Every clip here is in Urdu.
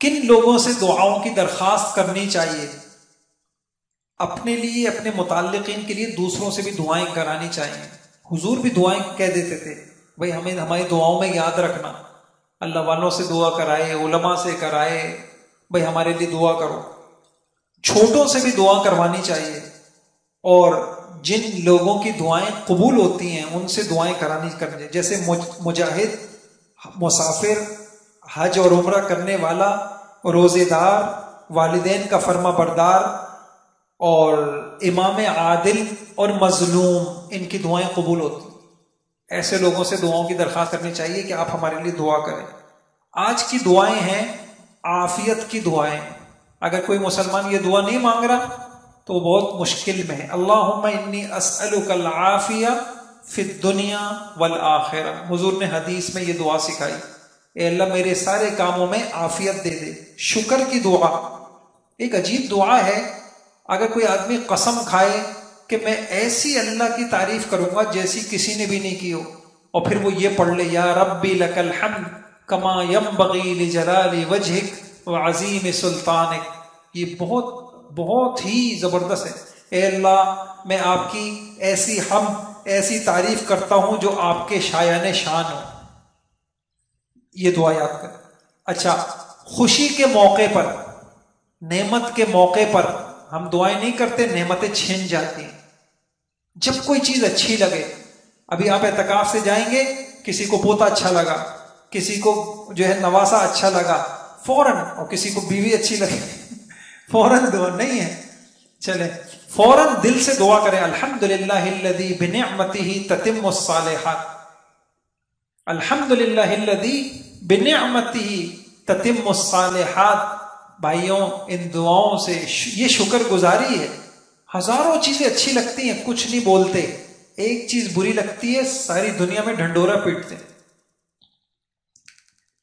کن لوگوں سے دعاؤں کی درخواست کرنی چاہیے؟ اپنے لیے، اپنے متعلقین کے لیے دوسروں سے بھی دعائیں کرانی چاہیے. حضور بھی دعائیں کہہ دیتے تھے بھائی ہمیں ہماری دعاؤں میں یاد رکھنا، اللہ والوں سے دعا کرائے، علماء سے کرائے، بھائی ہمارے لیے دعا کرو. چھوٹوں سے بھی دعا کروانی چاہیے، اور جن لوگوں کی دعائیں قبول ہوتی ہیں ان سے دعائیں کرانی چاہیے، جیسے مجاہد، مسافر، حج اور عمرہ کرنے والا، روزے دار، والدین کا فرما بردار، اور امام عادل اور مظلوم، ان کی دعائیں قبول ہوتی ہیں. ایسے لوگوں سے دعاؤں کی درخواست کرنی چاہیے کہ آپ ہمارے لیے دعا کریں. آج کی دعائیں ہیں عافیت کی دعائیں. اگر کوئی مسلمان یہ دعا نہیں مانگ رہا تو وہ بہت مشکل میں ہے. اللہم انی اسألک العافیہ فی الدنیا والآخرہ. حضور نے حدیث میں یہ دعا سکھائی، اے اللہ میرے سارے کاموں میں عافیت دے دے. شکر کی دعا ایک عجیب دعا ہے. اگر کوئی آدمی قسم کھائے کہ میں ایسی اللہ کی تعریف کروں گا جیسی کسی نے بھی نہیں کی ہو، اور پھر وہ یہ پڑھ لے یا ربی لک الحمد کما ینبغی لجلال وجہک وعظیم سلطانک، یہ بہت بہت ہی زبردست ہے. اے اللہ میں آپ کی ایسی حمد، ایسی تعریف کرتا ہوں جو آپ کے شایان شان ہو. یہ دعا یاد کر. اچھا، خوشی کے موقع پر، نعمت کے موقع پر ہم دعائیں نہیں کرتے، نعمتیں چھن جاتی ہیں. جب کوئی چیز اچھی لگے، ابھی آپ اعتکاف سے جائیں گے، کسی کو پوتا اچھا لگا، کسی کو جو ہے نواسا اچھا لگا فوراً، اور کسی کو بیوی اچھی لگی فوراً دعا نہیں ہے. چلے فوراً دل سے دعا کریں، الحمدللہ الذی بنعمتہ تتم الصالحات، الحمدللہ الذی بنعمتہ تتم الصالحات. بھائیوں، ان دعاؤں سے یہ شکر گزاری ہے. ہزاروں چیزیں اچھی لگتی ہیں، کچھ نہیں بولتے، ایک چیز بری لگتی ہے ساری دنیا میں ڈھنڈورا پیٹتے.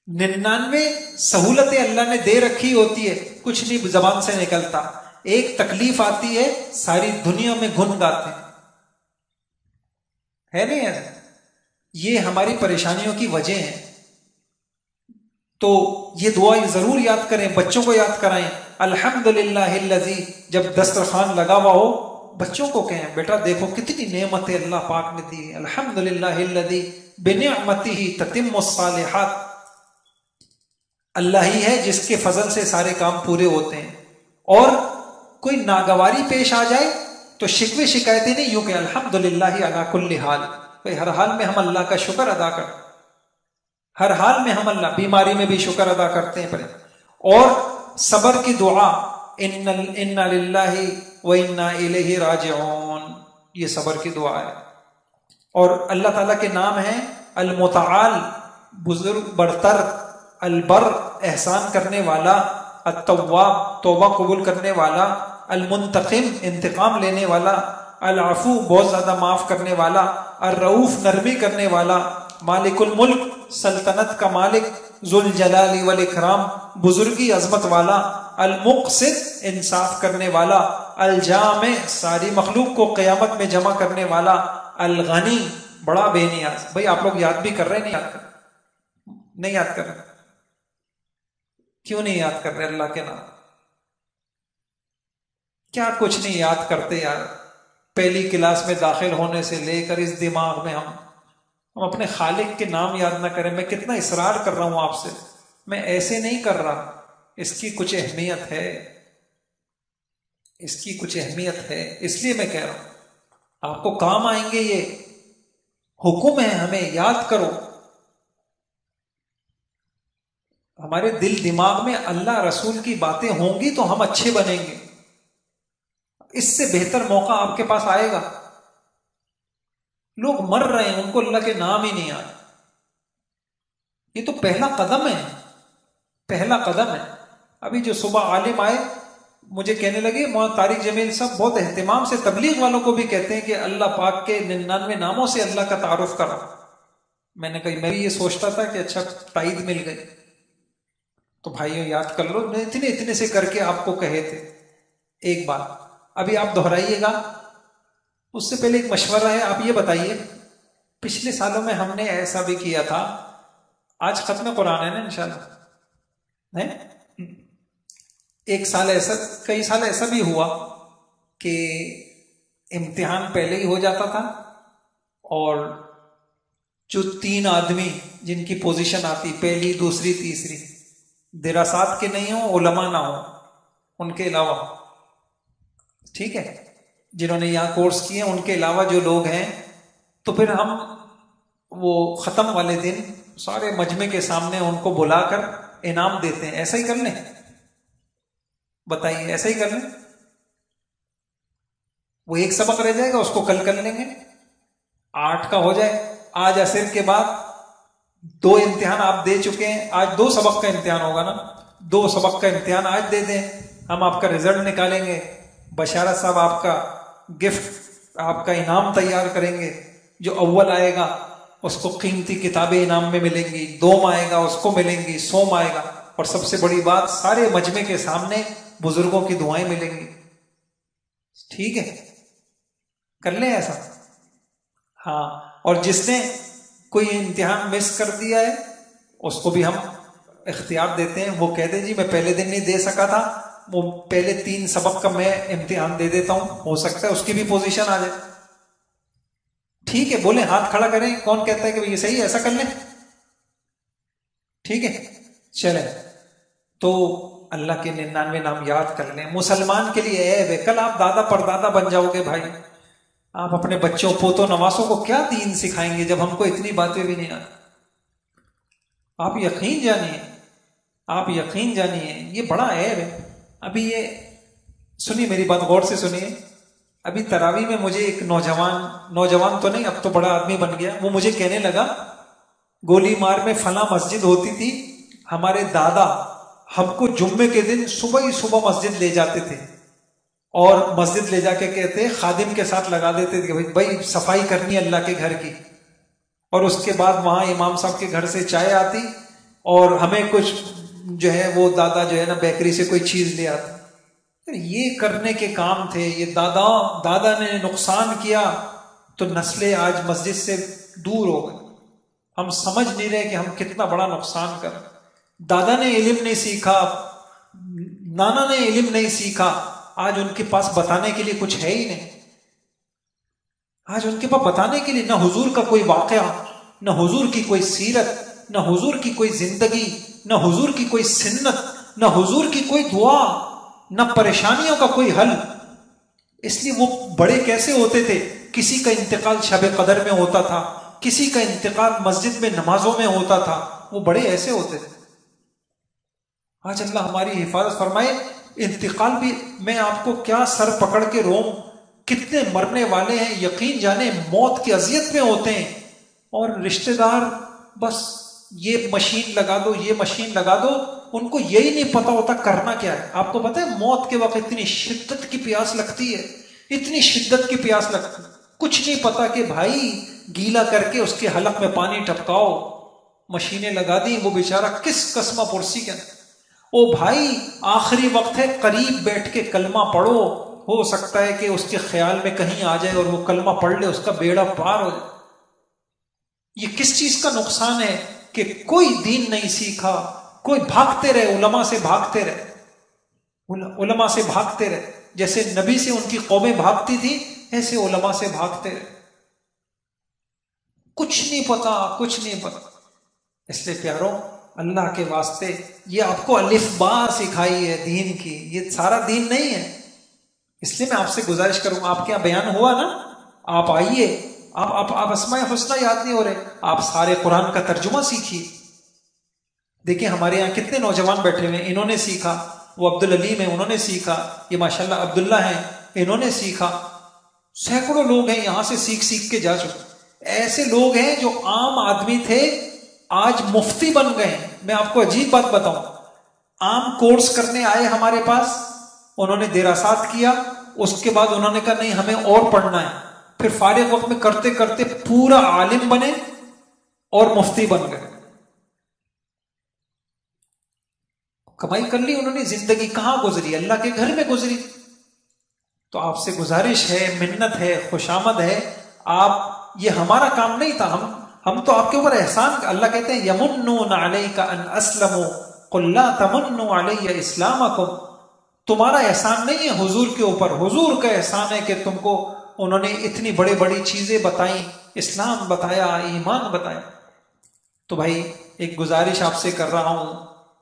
99 سہولتیں اللہ نے دے رکھی ہوتی ہے، کچھ نہیں زبان سے نکلتا. ایک تکلیف آتی ہے ساری دنیا میں گن گاتے ہیں. ہے نہیں ایسا؟ یہ ہماری پریشانیوں کی وجہ ہیں. تو یہ دعا ضرور یاد کریں، بچوں کو یاد کرائیں. الحمدللہ الذی، جب دسترخوان لگا ہوا ہو بچوں کو کہیں بیٹا دیکھو کتنی نعمتیں اللہ پاک نے دی. الحمدللہ الذی بنعمتہ تتم الصالحات. اللہ ہی ہے جس کے فضل سے سارے کام پورے ہوتے ہیں. اور کوئی ناگواری پیش آ جائے تو شکوے شکایتیں نہیں، یوں کہ الحمدللہ علی کل حال، بھئی ہر حال میں ہم اللہ کا شکر ادا کریں، ہر حال میں ہم اللہ، بیماری میں بھی شکر ادا کرتے ہیں. اور صبر کی دعا، انا للہ و انا الیہ راجعون، یہ صبر کی دعا ہے. اور اللہ تعالیٰ کے نام ہیں المتعال، بزرگ برتر، البر احسان کرنے والا، التواب توبہ قبول کرنے والا، المنتقم انتقام لینے والا، العفو بہت زیادہ معاف کرنے والا، الرؤوف نرمی کرنے والا، مالک الملک سلطنت کا مالک، ذو الجلال والاکرام بزرگی عظمت والا، المقسط انصاف کرنے والا، الجامع ساری مخلوق کو قیامت میں جمع کرنے والا، الغنی بڑا بے نیاز. بھائی آپ لوگ یاد بھی کر رہے ہیں، نہیں یاد کر رہے؟ کیوں نہیں یاد کر رہے اللہ کے نام؟ کیا کچھ نہیں یاد کرتے یار. پہلی کلاس میں داخل ہونے سے لے کر اس دماغ میں ہم اپنے خالق کے نام یاد نہ کریں. میں کتنا اصرار کر رہا ہوں آپ سے، میں ایسے نہیں کر رہا. اس کی کچھ اہمیت ہے، اس کی کچھ اہمیت ہے، اس لیے میں کہہ رہا ہوں آپ کو کام آئیں گے. یہ حکم ہے ہمیں یاد کرو. ہمارے دل دماغ میں اللہ رسول کی باتیں ہوں گی تو ہم اچھے بنیں گے. اس سے بہتر موقع آپ کے پاس آئے گا. لوگ مر رہے ہیں، ان کو اللہ کے نام ہی نہیں آئے. یہ تو پہلا قدم ہے، پہلا قدم ہے. ابھی جو صبح عالم آئے مجھے کہنے لگے مولانا طارق جمیل صاحب بہت اہتمام سے تبلیغ والوں کو بھی کہتے ہیں کہ اللہ پاک کے 99 ناموں سے اللہ کا تعارف کرا. میں نے کہا میں بھی یہ سوچتا تھا کہ اچھا تائید مل گئی. تو بھائیوں یاد کر لو، میں اتنے سے کر کے آپ کو کہے تھے. ایک بات ابھی آپ دہرائیے گا. اس سے پہلے ایک مشورہ ہے، آپ یہ بتائیے، پچھلے سالوں میں ہم نے ایسا بھی کیا تھا، آج ختم قرآن ہے نا انشاءاللہ، ایک سال ایسا، کئی سال ایسا بھی ہوا کہ امتحان پہلے ہی ہو جاتا تھا، اور جو 3 آدمی جن کی پوزیشن آتی پہلی دوسری تیسری، دراسات کے نہیں ہوں، علماء نہ ہوں، ان کے علاوہ، ٹھیک ہے، جنہوں نے یہاں کورس کیے ان کے علاوہ جو لوگ ہیں، تو پھر ہم وہ ختم والے دن سارے مجمع کے سامنے ان کو بلا کر انعام دیتے ہیں. ایسا ہی کر لیں؟ بتائیے، ایسا ہی کر لیں؟ وہ ایک سبق رہ جائے گا، اس کو کل کر لیں گے، 8 کا ہو جائے. آج عصر کے بعد 2 امتحان آپ دے چکے ہیں، آج 2 سبق کا امتحان ہوگا نا، 2 سبق کا امتحان آج دے دیں، ہم آپ کا رزلٹ نکالیں گے، بشارت صاحب آپ کا گفٹ، آپ کا انعام تیار کریں گے. جو اول آئے گا اس کو قیمتی کتابیں انعام میں ملیں گی، 2 آئے گا اس کو ملیں گی، 100 آئے گا، اور سب سے بڑی بات سارے مجمع کے سامنے بزرگوں کی دعائیں ملیں گی. ٹھیک ہے، کر لیں ایسا؟ ہاں. اور جس نے کوئی امتحان مس کر دیا ہے اس کو بھی ہم اختیار دیتے ہیں، وہ کہہ دے جی میں پہلے دن نہیں دے سکا تھا، وہ پہلے 3 سبق کا میں امتحان دے دیتا ہوں، ہو سکتا ہے اس کی بھی پوزیشن آ جائے. ٹھیک ہے، بولیں، ہاتھ کھڑا کریں، کون کہتا ہے کہ یہ صحیح ہے، ایسا کر لیں؟ ٹھیک ہے، چلیں. تو اللہ کے 99 نام یاد کر لیں. مسلمان کے لیے عیب ہے، کل آپ دادا پردادا بن جاؤ گے بھائی، آپ اپنے بچوں پوتوں نواسوں کو کیا دین سکھائیں گے جب ہم کو اتنی باتیں بھی نہیں آتی. آپ یقین جانیے، آپ یقین جانیے، یہ بڑا عیب ہے. ابھی یہ سنیے میری بات غور سے سنیے. ابھی تراویح میں مجھے ایک نوجوان تو نہیں، اب تو بڑا آدمی بن گیا، وہ مجھے کہنے لگا گولی مار میں فلاں مسجد ہوتی تھی، ہمارے دادا ہم کو جمعے کے دن صبح ہی صبح مسجد لے جاتے تھے، اور مسجد لے جا کے کہتے خادم کے ساتھ لگا دیتے تھے کہ بھائی صفائی کرنی ہے اللہ کے گھر کی، اور اس کے بعد وہاں امام صاحب کے گھر سے چائے آتی، اور ہمیں کچھ جو ہے وہ دادا جو ہے نا بیکری سے کوئی چیز لے آتی. یہ کرنے کے کام تھے، یہ دادا نے نقصان کیا تو نسلیں آج مسجد سے دور ہو گئی. ہم سمجھ نہیں رہے کہ ہم کتنا بڑا نقصان کر. دادا نے علم نہیں سیکھا، نانا نے علم نہیں سیکھا، آج ان کے پاس بتانے کے لیے کچھ ہے ہی نہیں. آج ان کے پاس بتانے کے لیے نہ حضور کا کوئی واقعہ، نہ حضور کی کوئی سیرت، نہ حضور کی کوئی زندگی، نہ حضور کی کوئی سنت، نہ حضور کی کوئی دعا، نہ پریشانیوں کا کوئی حل. اس لیے وہ بڑے کیسے ہوتے تھے؟ کسی کا انتقال شب قدر میں ہوتا تھا، کسی کا انتقال مسجد میں نمازوں میں ہوتا تھا، وہ بڑے ایسے ہوتے تھے. آج اللہ ہماری حفاظت فرمائے. انتقال بھی میں آپ کو کیا سر پکڑ کے روم، کتنے مرنے والے ہیں، یقین جانے موت کی اذیت میں ہوتے ہیں، اور رشتہ دار بس یہ مشین لگا دو، یہ مشین لگا دو، ان کو یہی نہیں پتا ہوتا کرنا کیا ہے. آپ کو پتا ہے موت کے وقت اتنی شدت کی پیاس لگتی ہے، اتنی شدت کی پیاس لگتی ہے، کچھ نہیں پتا کہ بھائی گیلا کر کے اس کے حلق میں پانی ٹپکاؤ. مشینیں لگا دی، وہ بیچارہ کس قسمہ پرسی کے. او بھائی آخری وقت ہے، قریب بیٹھ کے کلمہ پڑھو، ہو سکتا ہے کہ اس کے خیال میں کہیں آ جائے اور وہ کلمہ پڑھ لے، اس کا بیڑا پار ہو جائے. یہ کس چیز کا نقصان ہے کہ کوئی دین نہیں سیکھا، کوئی بھاگتے رہے، علماء سے بھاگتے رہے، علماء سے بھاگتے رہے. جیسے نبی سے ان کی قومیں بھاگتی تھی، ایسے علماء سے بھاگتے رہے. کچھ نہیں پتا، کچھ نہیں پتا. اس لیے پیاروں، اللہ کے واسطے یہ آپ کو الف با سکھائی ہے دین کی، یہ سارا دین نہیں ہے. اس لیے میں آپ سے گزارش کروں گا، آپ کے یہاں بیان ہوا نا، آپ آئیے، آپ اسماء حسنی یاد نہیں ہو رہے، آپ سارے قرآن کا ترجمہ سیکھیے. دیکھیں ہمارے یہاں کتنے نوجوان بیٹھے ہوئے، انہوں نے سیکھا. وہ عبدالعلیم ہیں، انہوں نے سیکھا. یہ ماشاءاللہ عبداللہ ہیں، انہوں نے سیکھا. سینکڑوں لوگ ہیں یہاں سے سیکھ کے جا چکے. ایسے لوگ ہیں جو عام آدمی تھے، آج مفتی بن گئے ہیں. میں آپ کو عجیب بات بتاؤں، عام کورس کرنے آئے ہمارے پاس، انہوں نے دراسات کیا، اس کے بعد انہوں نے کہا نہیں ہمیں اور پڑھنا ہے، پھر فارغ وقت میں کرتے کرتے پورا عالم بنے اور مفتی بن گئے. کمائی کر لی انہوں نے. زندگی کہاں گزری؟ اللہ کے گھر میں گزری. تو آپ سے گزارش ہے، منت ہے، خوشامد ہے، آپ، یہ ہمارا کام نہیں تھا، ہم تو آپ کے اوپر احسان. اللہ کہتے ہیں یمنون علیک ان اسلموا قل لا تمنوا علی اسلامکم. تمہارا احسان نہیں ہے حضور کے اوپر، حضور کا احسان ہے کہ تم کو انہوں نے اتنی بڑی بڑی چیزیں بتائیں، اسلام بتایا، ایمان بتایا۔ تو بھائی ایک گزارش آپ سے کر رہا ہوں،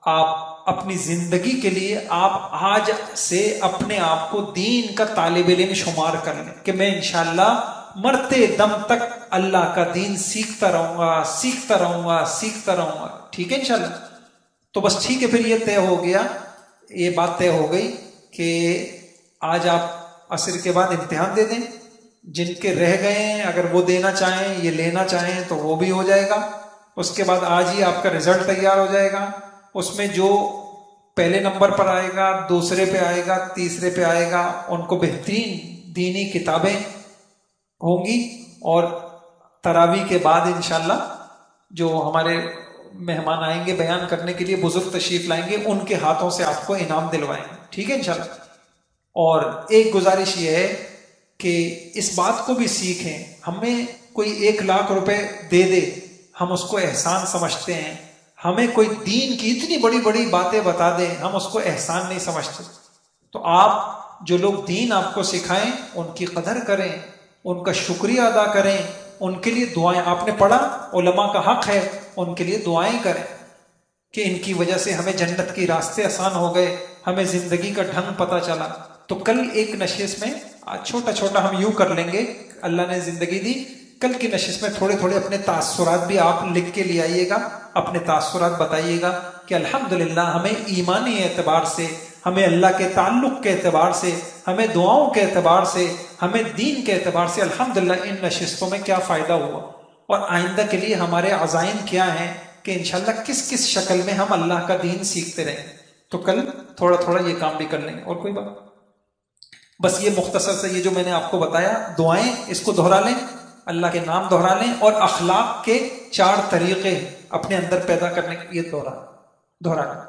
آپ اپنی زندگی کے لیے آپ آج سے اپنے آپ کو دین کا طالب علم شمار کر لیں کہ میں انشاءاللہ مرتے دم تک اللہ کا دین سیکھتا رہوں گا، سیکھتا رہوں گا، سیکھتا رہوں گا، ٹھیک ہے انشاءاللہ۔ تو بس ٹھیک ہے، پھر یہ طے ہو گیا، یہ بات طے ہو گئی کہ آج آپ عصر کے بعد امتحان دے دیں، جن کے رہ گئے ہیں اگر وہ دینا چاہیں، یہ لینا چاہیں تو وہ بھی ہو جائے گا۔ اس کے بعد آج ہی آپ کا رزلٹ تیار ہو جائے گا، اس میں جو پہلے نمبر پر آئے گا، دوسرے پہ آئے گا، تیسرے پہ آئے گا، ان کو بہترین دینی کتابیں ہوں گی۔ اور تراویح کے بعد انشاءاللہ جو ہمارے مہمان آئیں گے بیان کرنے کے لیے، بزرگ تشریف لائیں گے، ان کے ہاتھوں سے آپ کو انعام دلوائیں گے، ٹھیک ہے انشاءاللہ۔ اور ایک گزارش یہ ہے کہ اس بات کو بھی سیکھیں، ہمیں کوئی 1,00,000 روپے دے دے ہم اس کو احسان سمجھتے ہیں، ہمیں کوئی دین کی اتنی بڑی بڑی باتیں بتا دیں ہم اس کو احسان نہیں سمجھتے۔ تو آپ جو لوگ دین آپ کو سکھائیں ان کی قدر کریں، ان کا شکریہ ادا کریں، ان کے لیے دعائیں، آپ نے پڑھا علماء کا حق ہے ان کے لیے دعائیں کریں کہ ان کی وجہ سے ہمیں جنت کے راستے آسان ہو گئے، ہمیں زندگی کا ڈھنگ پتہ چلا۔ تو کل ایک نشست میں چھوٹا چھوٹا ہم یوں کر لیں گے، اللہ نے زندگی دی، کل کی نشست میں تھوڑے تھوڑے اپنے تاثرات بھی آپ لکھ کے لے آئیے گا، اپنے تاثرات بتائیے گا کہ الحمدللہ ہمیں ایمانی اعتبار سے، ہمیں اللہ کے تعلق کے اعتبار سے، ہمیں دعاؤں کے اعتبار سے، ہمیں دین کے اعتبار سے الحمدللہ ان نشستوں میں کیا فائدہ ہوا، اور آئندہ کے لیے ہمارے عزائم کیا ہیں کہ انشاءاللہ کس کس شکل میں ہم اللہ کا دین سیکھتے رہیں۔ تو کل تھوڑا تھوڑا یہ کام بھی کر لیں گے۔ اور کوئی بات؟ بس یہ مختصر سے یہ جو میں نے آپ کو بتایا، دعائیں اس کو دہرا لیں، اللہ کے نام دہرا لیں، اور اخلاق کے 4 طریقے اپنے اندر پیدا کرنے کے لیے دہرا لیں۔